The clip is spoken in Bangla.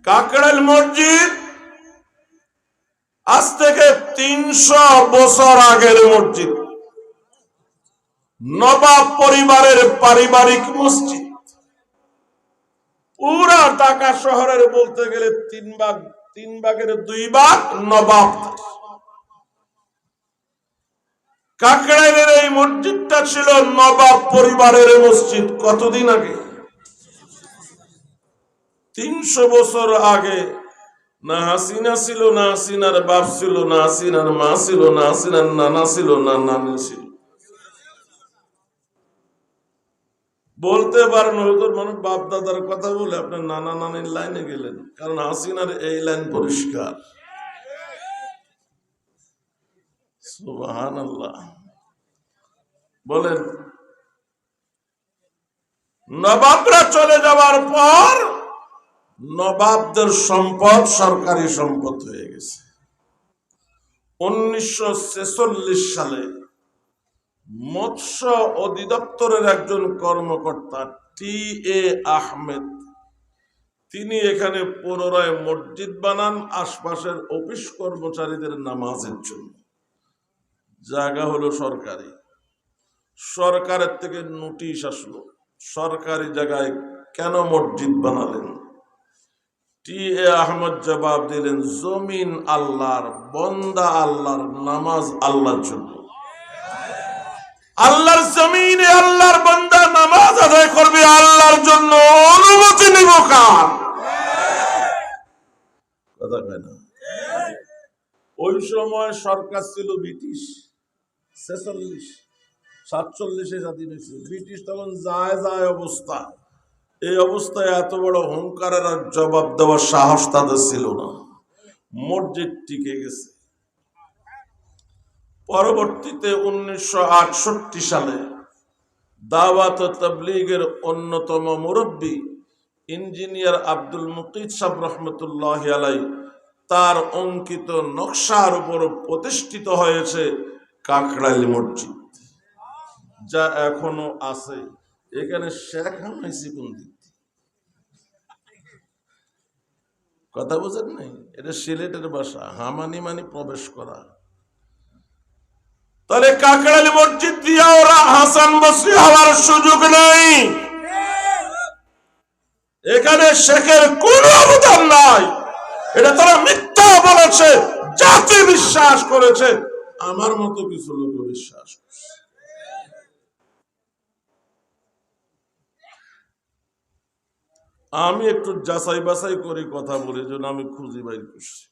কাকরাইল মসজিদ আজ থেকে ৩০০ বছর আগের মসজিদ, নবাব পরিবারের পারিবারিক মসজিদ। পুরা ঢাকা শহরের বলতে গেলে ৩ ভাগের ২ ভাগ নবাব। কাকরাইলের এই মসজিদটা ছিল নবাব পরিবারের মসজিদ। কতদিন আগে? ৩০০ বছর আগে। না হাসিনা ছিল, না হাসিনার বাপ ছিল, না হাসিনার মা ছিল, না হাসিনার নানা ছিল, না নানি ছিল। বলতে পারেন হুজুর মানুষ বাপ দাদার কথা বলে আপনার নানা নানির লাইনে গেলেন, কারণ হাসিনার এই লাইন পরিষ্কার। সুবহানাল্লাহ। বলেন, নবাবরা চলে যাওয়ার পর নবাবদের সম্পদ সরকারি সম্পদ হয়ে গেছে। 1946 সালে মৎস্য অধিদপ্তরের একজন কর্মকর্তা টি.এ. আহমেদ, তিনি এখানে পুনরায় মসজিদ বানান আশপাশের অফিস কর্মচারীদের নামাজের জন্য। জায়গা হলো সরকারি, সরকারের থেকে নোটিশ আসলো, সরকারি জায়গায় কেন মসজিদ বানালেন? টি.এ. আহমদ জবাব দিলেন, জমিন আল্লাহর, বন্দা আল্লাহর, নামাজ আল্লাহর জন্য। আল্লাহর জমিনে আল্লাহর বান্দা নামাজ আদায় করবে আল্লাহর জন্য, অনুমতি নিব কার? কথা কয় না। ওই সময় সরকার ছিল ব্রিটিশ। 47 স্বাধীন হয়েছে ব্রিটিশ, তখন যায় যায় অবস্থা। এই অবস্থায় এত বড় হুঙ্কারের আর জবাব দেওয়ার সাহস তাদের ছিল না। মসজিদ টিকে গেছে। পরবর্তীতে 1968 সালে দাওয়াত ও তাবলীগের অন্যতম মুরব্বী ইঞ্জিনিয়ার আব্দুল মুকিত সাহেব রহমতুল্লাহ আলাই, তার অঙ্কিত নকশার উপর প্রতিষ্ঠিত হয়েছে কাকরাইল মসজিদ, যা এখনো আছে। এখানে শেখ হামাইছি কোন দিক? কথা বোঝেন নাই? এটা সিলেটের ভাষা, হামানি মানে প্রবেশ করা। তাহলে কাকরাইল মসজিদ দিয়ে ওরা হাসান বসরি হওয়ার সুযোগ নেই। এখানে শেখের কোন অবদান নাই। এটা তারা মিথ্যা বলেছে, জাতি বিশ্বাস করেছে, আমার মতো কিছু লোক বিশ্বাস করছে। আমি একটু যাচাই বাছাই করে কথা বলি, জন্য আমি খুঁজি বাইর করছি।